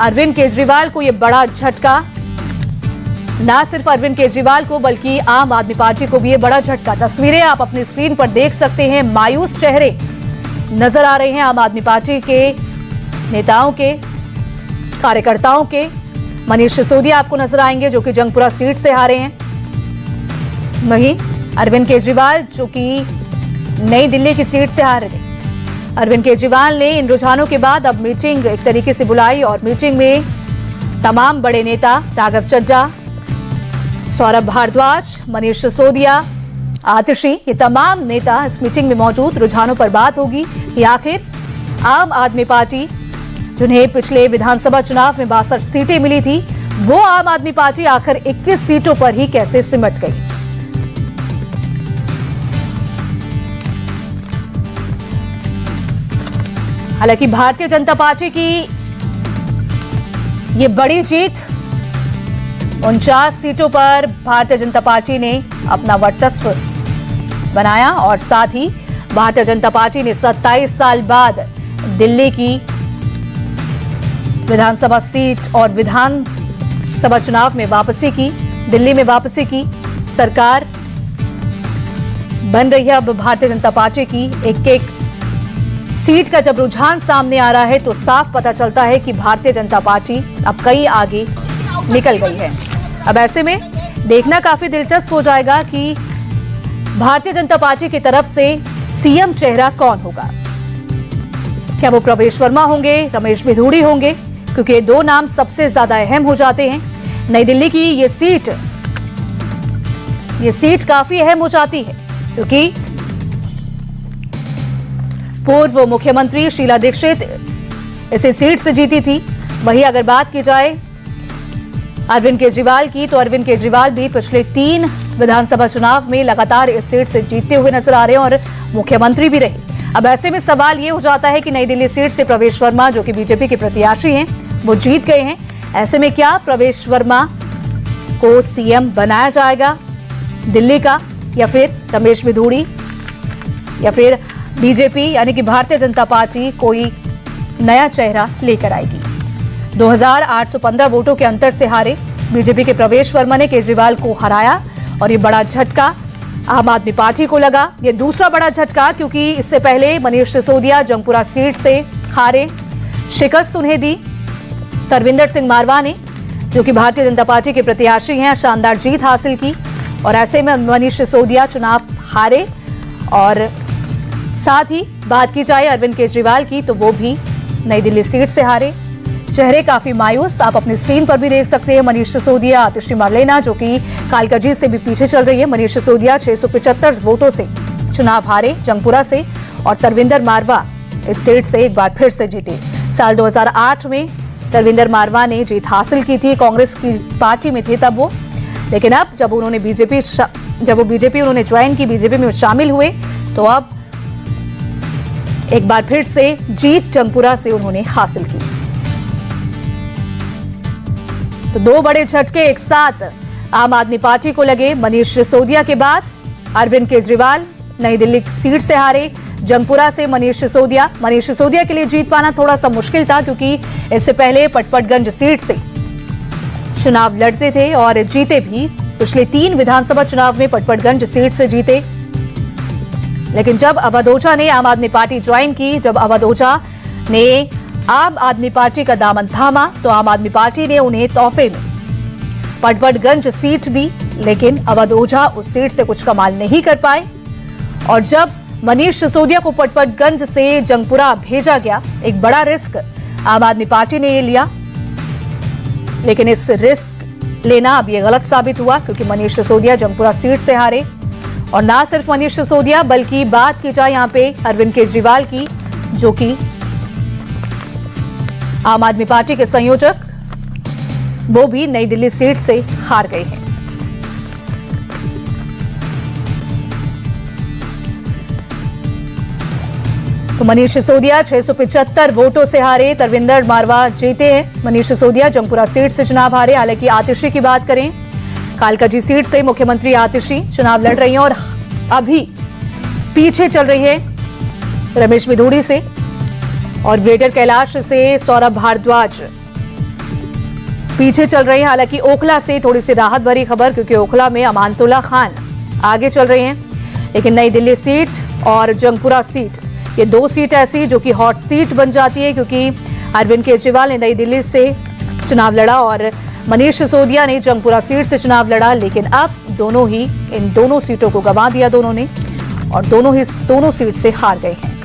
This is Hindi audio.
अरविंद केजरीवाल को यह बड़ा झटका। ना सिर्फ अरविंद केजरीवाल को बल्कि आम आदमी पार्टी को भी ये बड़ा झटका। तस्वीरें आप अपनी स्क्रीन पर देख सकते हैं। मायूस चेहरे नजर आ रहे हैं आम आदमी पार्टी के नेताओं के, कार्यकर्ताओं के। मनीष सिसोदिया आपको नजर आएंगे जो कि जंगपुरा सीट से हारे हैं। वहीं अरविंद केजरीवाल जो कि नई दिल्ली की सीट से हारे थे। अरविंद केजरीवाल ने इन रुझानों के बाद अब मीटिंग एक तरीके से बुलाई और मीटिंग में तमाम बड़े नेता राघव चड्ढा, सौरभ भारद्वाज, मनीष सिसोदिया, आतिशी, ये तमाम नेता इस मीटिंग में मौजूद। रुझानों पर बात होगी कि आखिर आम आदमी पार्टी जिन्हें पिछले विधानसभा चुनाव में 62 सीटें मिली थी, वो आम आदमी पार्टी आखिर 21 सीटों पर ही कैसे सिमट गई। हालांकि भारतीय जनता पार्टी की ये बड़ी जीत, 49 सीटों पर भारतीय जनता पार्टी ने अपना वर्चस्व बनाया और साथ ही भारतीय जनता पार्टी ने 27 साल बाद दिल्ली की विधानसभा सीट और विधानसभा चुनाव में वापसी की, दिल्ली में वापसी की। सरकार बन रही है अब भारतीय जनता पार्टी की। एक एक सीट का जब रुझान सामने आ रहा है तो साफ पता चलता है कि भारतीय जनता पार्टी अब कई आगे निकल गई है। अब ऐसे में देखना काफी दिलचस्प हो जाएगा कि भारतीय जनता पार्टी की तरफ से सीएम चेहरा कौन होगा। क्या वो प्रवेश वर्मा होंगे, रमेश भिधूड़ी होंगे, क्योंकि ये दो नाम सबसे ज्यादा अहम हो जाते हैं। नई दिल्ली की ये सीट काफी अहम हो जाती है क्योंकि पूर्व मुख्यमंत्री शीला दीक्षित इसी सीट से जीती थी। वहीं अगर बात की जाए अरविंद केजरीवाल की, तो अरविंद केजरीवाल भी पिछले 3 विधानसभा चुनाव में लगातार इस सीट से जीतते हुए नजर आ रहे हैं और मुख्यमंत्री भी रहे। अब ऐसे में सवाल ये हो जाता है कि नई दिल्ली सीट से प्रवेश वर्मा जो कि बीजेपी के प्रत्याशी हैं, वो जीत गए हैं। ऐसे में क्या प्रवेश वर्मा को सीएम बनाया जाएगा दिल्ली का, या फिर रमेश भिधूड़ी, या फिर बीजेपी यानी कि भारतीय जनता पार्टी कोई नया चेहरा लेकर आएगी। 2815 वोटों के अंतर से हारे बीजेपी के प्रवेश वर्मा ने केजरीवाल को हराया और ये बड़ा झटका आम आदमी पार्टी को लगा। ये दूसरा बड़ा झटका क्योंकि इससे पहले मनीष सिसोदिया जंगपुरा सीट से हारे। शिकस्त उन्हें दी तरविंदर सिंह मारवा ने जो कि भारतीय जनता पार्टी के प्रत्याशी हैं, शानदार जीत हासिल की और ऐसे में मनीष सिसोदिया चुनाव हारे। और साथ ही बात की जाए अरविंद केजरीवाल की, तो वो भी नई दिल्ली सीट से हारे। चेहरे काफी मायूस आप अपनी स्क्रीन पर भी देख सकते हैं। मनीष सिसोदिया, आतिशी मारलेना जो कि कालका से भी पीछे चल रही है। मनीष सिसोदिया 675 वोटों से चुनाव हारे जंगपुरा से और तरविंदर मारवा इस सीट से एक बार फिर से जीते। साल 2008 में तरविंदर मारवा ने जीत हासिल की थी, कांग्रेस की पार्टी में थे तब वो, लेकिन अब जब वो बीजेपी उन्होंने ज्वाइन की, बीजेपी में शामिल हुए, तो अब एक बार फिर से जीत जंगपुरा से उन्होंने हासिल की। तो 2 बड़े झटके एक साथ आम आदमी पार्टी को लगे। मनीष सिसोदिया के बाद अरविंद केजरीवाल नई दिल्ली सीट से हारे, जंगपुरा से मनीष सिसोदिया के लिए जीत पाना थोड़ा सा मुश्किल था क्योंकि इससे पहले पटपटगंज सीट से चुनाव लड़ते थे और जीते भी। पिछले 3 विधानसभा चुनाव में पटपटगंज सीट से जीते। लेकिन जब अवध ओझा ने आम आदमी पार्टी ज्वाइन की, जब अवध ओझा ने आम आदमी पार्टी का दामन थामा, तो आम आदमी पार्टी ने उन्हें तोहफे में पटपटगंज सीट दी। लेकिन अवध ओझा उस सीट से कुछ कमाल नहीं कर पाए और जब मनीष सिसोदिया को पटपटगंज से जंगपुरा भेजा गया, एक बड़ा रिस्क आम आदमी पार्टी ने ये लिया। लेकिन इस रिस्क लेना अब ये गलत साबित हुआ क्योंकि मनीष सिसोदिया जंगपुरा सीट से हारे। और ना सिर्फ मनीष सिसोदिया बल्कि बात की जाए यहां पे अरविंद केजरीवाल की, जो कि आम आदमी पार्टी के संयोजक, वो भी नई दिल्ली सीट से हार गए हैं। तो मनीष सिसोदिया 675 वोटों से हारे, तरविंदर मारवा जीते हैं। मनीष सिसोदिया जंगपुरा सीट से चुनाव हारे। हालांकि आतिशी की बात करें, कालकाजी सीट से मुख्यमंत्री आतिशी चुनाव लड़ रही हैं और अभी पीछे चल रही है रमेश भिधूड़ी से और ग्रेटर कैलाश से सौरभ भारद्वाज पीछे चल रही हैं। हालांकि ओखला से थोड़ी सी राहत भरी खबर, क्योंकि ओखला में अमानतुल्ला खान आगे चल रहे हैं, लेकिन नई दिल्ली सीट और जंगपुरा सीट, ये दो सीट ऐसी जो कि हॉट सीट बन जाती है, क्योंकि अरविंद केजरीवाल ने नई दिल्ली से चुनाव लड़ा और मनीष सिसोदिया ने जंगपुरा सीट से चुनाव लड़ा, लेकिन अब दोनों ही इन दोनों सीटों को गंवा दिया दोनों ने, और दोनों सीट से हार गए हैं।